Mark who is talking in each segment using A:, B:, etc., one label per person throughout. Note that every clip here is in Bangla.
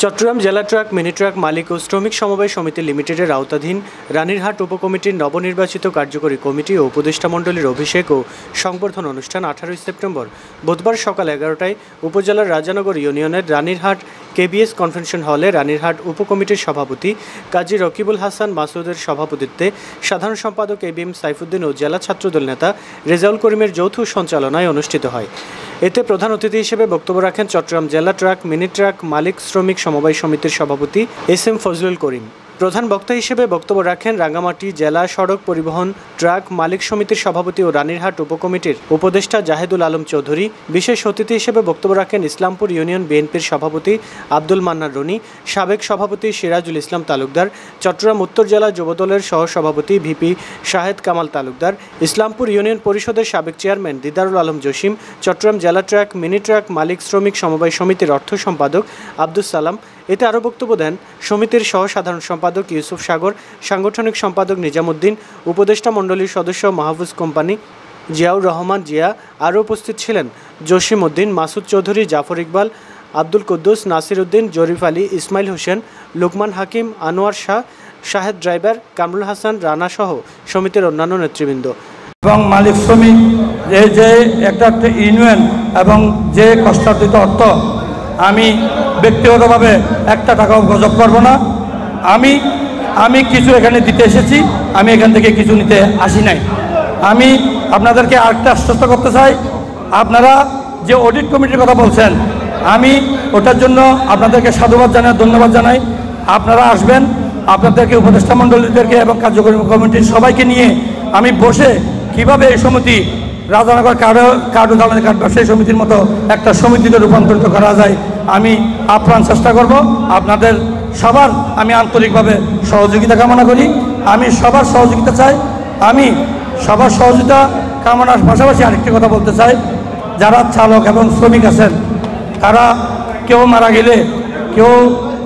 A: চট্টগ্রাম জেলা ট্রাক মিনি ট্রাক মালিক ও শ্রমিক সমবায় সমিতি লিমিটেডের আওতাধীন রানীরহাট উপকমিটির নবনির্বাচিত কার্যকরী কমিটি ও উপদেষ্টা মণ্ডলীর অভিষেক ও সংবর্ধনা অনুষ্ঠান 18 সেপ্টেম্বর বুধবার সকাল 11টায় উপজেলার রাজানগর ইউনিয়নের রানীরহাট কেবিএস কনভেনশন হলে রানীরহাট উপকমিটির সভাপতি কাজী রকিবুল হাসান মাসুদের সভাপতিত্বে সাধারণ সম্পাদক এবিএম সাইফুদ্দিন ও জেলা ছাত্রদল নেতা রেজাউল করিমের যৌথ সঞ্চালনায় অনুষ্ঠিত হয়। এতে প্রধান অতিথি হিসেবে বক্তব্য রাখেন চট্টগ্রাম জেলা ট্রাক মিনি ট্রাক মালিক শ্রমিক সমবায় সমিতির সভাপতি এস.এম. ফজলুল করিম। প্রধান বক্তা হিসেবে বক্তব্য রাখেন রাঙ্গামাটি জেলা সড়ক পরিবহন ট্রাক মালিক সমিতির সভাপতি ও রানীরহাট উপকমিটির উপদেষ্টা জাহেদুল আলম চৌধুরী। বিশেষ অতিথি হিসেবে বক্তব্য রাখেন ইসলামপুর ইউনিয়ন বিএনপির সভাপতি আব্দুল মান্নান রনি, সাবেক সভাপতি সিরাজুল ইসলাম তালুকদার, চট্টগ্রাম উত্তর জেলা যুবদলের সহসভাপতি ভিপি শাহেদ কামাল তালুকদার, ইসলামপুর ইউনিয়ন পরিষদের সাবেক চেয়ারম্যান দিদারুল আলম জসিম, চট্টগ্রাম জেলা ট্রাক মিনি ট্রাক মালিক শ্রমিক সমবায় সমিতির অর্থ সম্পাদক আব্দুল সালাম। এতে আরও বক্তব্য দেন সমিতির সহ সাধারণ সম্পাদক ইউসুফ সাগর, সাংগঠনিক সম্পাদক নিজামুদ্দিন, উপদেষ্টা মণ্ডলীর সদস্য মাহফুজ কোম্পানি, জিয়াউর রহমান জিয়া। আরও উপস্থিত ছিলেন জসিম উদ্দিন, মাসুদ চৌধুরী, জাফর ইকবাল, আব্দুল কুদ্দুস, নাসির উদ্দিন, জরিফ আলী, ইসমাইল হোসেন, লুকমান হাকিম, আনোয়ার শাহ, শাহেদ ড্রাইভার, কামরুল হাসান রানা সহ সমিতির অন্যান্য নেতৃবৃন্দ।
B: এবং মালিক শ্রমিক যে একটা ইউনিয়ন এবং যে কষ্টার্জিত অর্থ আমি ব্যক্তিগতভাবে একটা টাকাও গজব করব না। আমি কিছু এখানে দিতে এসেছি, আমি এখান থেকে কিছু নিতে আসি নাই। আমি আপনাদেরকে আরেকটা আশ্বস্ত করতে চাই, আপনারা যে অডিট কমিটির কথা বলছেন, আমি ওটার জন্য আপনাদেরকে সাধুবাদ জানাই, ধন্যবাদ জানাই। আপনারা আসবেন, আপনাদেরকে উপদেষ্টা মণ্ডলীদেরকে এবং কার্যকরী কমিটির সবাইকে নিয়ে আমি বসে কিভাবে এই সমিতি রাজানগর কার্ড ব্যবসায়ী সমিতির মতো একটা সমিতিতে রূপান্তরিত করা যায়, আমি আপ্রাণ চেষ্টা করব। আপনাদের সবার আমি আন্তরিকভাবে সহযোগিতা কামনা করি। আমি সবার সহযোগিতা চাই। আমি সবার সহযোগিতা কামনার পাশাপাশি আরেকটি কথা বলতে চাই, যারা চালক এবং শ্রমিক আছেন, তারা কেউ মারা গেলে, কেউ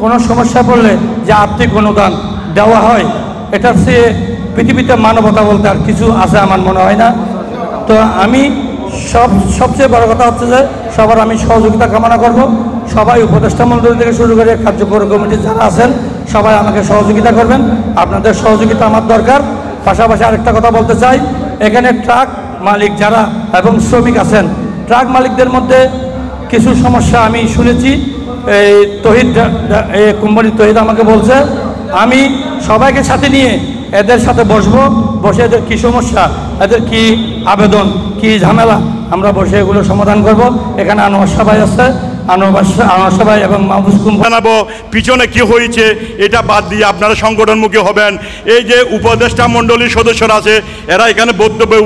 B: কোনো সমস্যা পড়লে যে আর্থিক অনুদান দেওয়া হয়, এটার চেয়ে পৃথিবীতে মানবতা বলতে আর কিছু আছে আমার মনে হয় না। তো আমি সবচেয়ে বড় কথা হচ্ছে যে সবার আমি সহযোগিতা কামনা করব। সবাই উপদেষ্টা মণ্ডলী থেকে শুরু করে কার্যকরী কমিটি যারা আছেন সবাই আমাকে সহযোগিতা করবেন। আপনাদের সহযোগিতা আমার দরকার। পাশাপাশি আরেকটা কথা বলতে চাই, এখানে ট্রাক মালিক যারা এবং শ্রমিক আছেন, ট্রাক মালিকদের মধ্যে কিছু সমস্যা আমি শুনেছি। এই তহিদ কোম্পানির তহিদ আমাকে বলছে, আমি সবাইকে সাথে নিয়ে এদের সাথে বসে এদের কী সমস্যা, এদের কি আবেদন, কি ঝামেলা, আমরা বসে এগুলো সমাধান করব। এখানে আনোয়ার সবাই আছে, আনোয়ার সবাই এবং মাহফুজ
C: জানাবো পিছনে কি হয়েছে এটা বাদ দিয়ে আপনারা সংগঠনমুখী হবেন। এই যে উপদেষ্টা মণ্ডলীর সদস্যরা আছে, এরা এখানে বক্তব্যে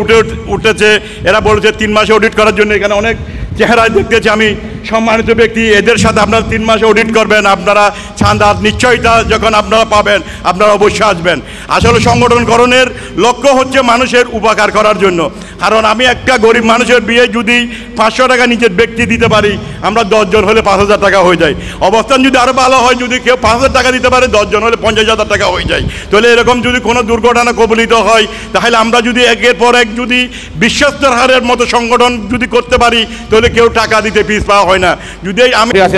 C: উঠেছে, এরা বলেছে 3 মাসে অডিট করার জন্য। এখানে অনেক চেহারায় দেখতেছি আমি, সম্মানিত ব্যক্তি, এদের সাথে আপনারা 3 মাসে অডিট করবেন। আপনারা ছান্দার নিশ্চয়তা যখন আপনারা পাবেন, আপনারা অবশ্যই আসবেন। আসলে সংগঠনকরণের লক্ষ্য হচ্ছে মানুষের উপকার করার জন্য। কারণ আমি একটা গরিব মানুষের বিয়ে যদি 500 টাকা নিজের ব্যক্তি দিতে পারি, আমরা 10 জন হলে 5000 টাকা হয়ে যায়। অবস্থান যদি আরও ভালো হয়, যদি কেউ 5000 টাকা দিতে পারে, 10 জন হলে 50,000 টাকা হয়ে যায়। তাহলে এরকম যদি কোনো দুর্ঘটনা কবলিত হয়, তাহলে আমরা যদি একের পর এক যদি বিশ্বস্তর হারের মতো সংগঠন যদি করতে পারি, তাহলে কেউ টাকা দিতে পিছ পাওয়া হয় না। যদি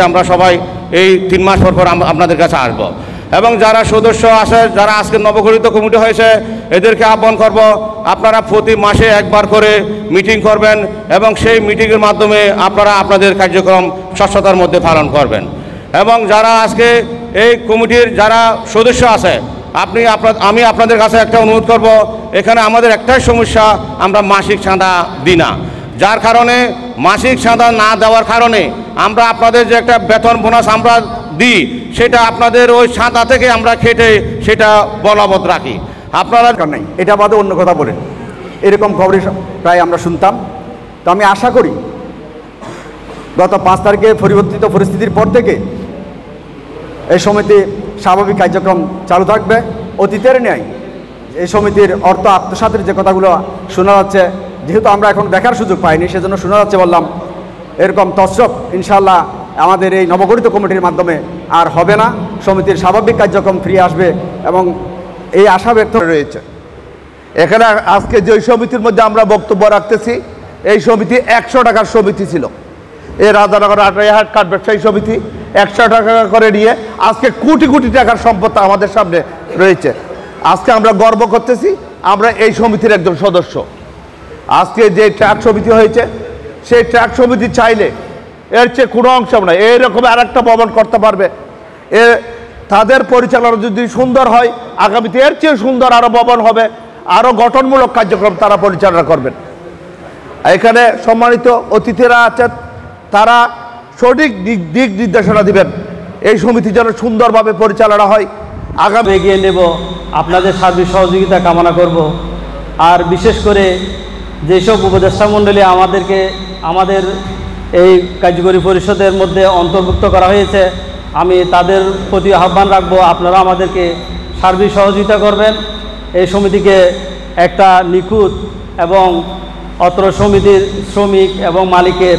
D: আমরা সবাই এই 3 মাস পর আপনাদের কাছে আসবো এবং যারা সদস্য আছে, যারা আজকে নবগঠিত কমিটি হয়েছে, এদেরকে আহ্বান করব, আপনারা প্রতি মাসে একবার করে মিটিং করবেন এবং সেই মিটিংয়ের মাধ্যমে আপনারা আপনাদের কার্যক্রম স্বচ্ছতার মধ্যে পালন করবেন। এবং যারা আজকে এই কমিটির যারা সদস্য আছে, আমি আপনাদের কাছে একটা অনুরোধ করব, এখানে আমাদের একটাই সমস্যা, আমরা মাসিক চাঁদা দিই না। যার কারণে মাসিক চাঁদা না দেওয়ার কারণে আমরা আপনাদের যে একটা বেতন বোনাস আমরা দিই, সেটা আপনাদের ওই চাঁদা থেকে আমরা কেটে সেটা বলবৎ রাখি। আপনারা
E: নাই, এটা বাদে অন্য কথা বলেন, এরকম খবরই প্রায় আমরা শুনতাম। তো আমি আশা করি গত 5 তারিখে পরিবর্তিত পরিস্থিতির পর থেকে এই সমিতি স্বাভাবিক কার্যক্রম চালু থাকবে। অতীতের ন্যায় এই সমিতির অর্থ আত্মসাতের যে কথাগুলো শোনা যাচ্ছে, যেহেতু আমরা এখন দেখার সুযোগ পাইনি, সেজন্য শোনা যাচ্ছে বললাম, এরকম তছরূপ ইনশাআল্লাহ আমাদের এই নবগঠিত কমিটির মাধ্যমে আর হবে না। সমিতির স্বাভাবিক কার্যক্রম ফিরে আসবে এবং এই আশা ব্যক্ত
F: রয়েছে। এখানে আজকে যে সমিতির মধ্যে আমরা বক্তব্য রাখতেছি, এই সমিতি 100 টাকার সমিতি ছিল। এই রাজানগর আটরাইহাট কাঠ ব্যবসায়ী সমিতি 100 টাকা করে নিয়ে আজকে কোটি কোটি টাকার সম্পদ আমাদের সামনে রয়েছে। আজকে আমরা গর্ব করতেছি, আমরা এই সমিতির একজন সদস্য। আজকে যে ট্রাক সমিতি হয়েছে, সেই ট্রাক সমিতি চাইলে এর চেয়ে কোনো অংশ না, এইরকম আর একটা ভবন করতে পারবে। তাদের পরিচালনা যদি সুন্দর হয়, আগামীতে এর চেয়ে সুন্দর আরও ভবন হবে, আরও গঠনমূলক কার্যক্রম তারা পরিচালনা করবেন। এখানে সম্মানিত অতিথিরা আছেন, তারা সঠিক দিক নির্দেশনা দিবেন, এই সমিতি যেন সুন্দরভাবে পরিচালনা হয়। আগামী
G: এগিয়ে নেব, আপনাদের সার্বিক সহযোগিতা কামনা করব। আর বিশেষ করে যেসব উপদেষ্টা মণ্ডলী আমাদের এই কার্যকরী পরিষদের মধ্যে অন্তর্ভুক্ত করা হয়েছে, আমি তাদের প্রতি আহ্বান রাখবো, আপনারা আমাদেরকে সার্বিক সহযোগিতা করবেন, এই সমিতিকে একটা নিখুঁত এবং অত্র সমিতির শ্রমিক এবং মালিকের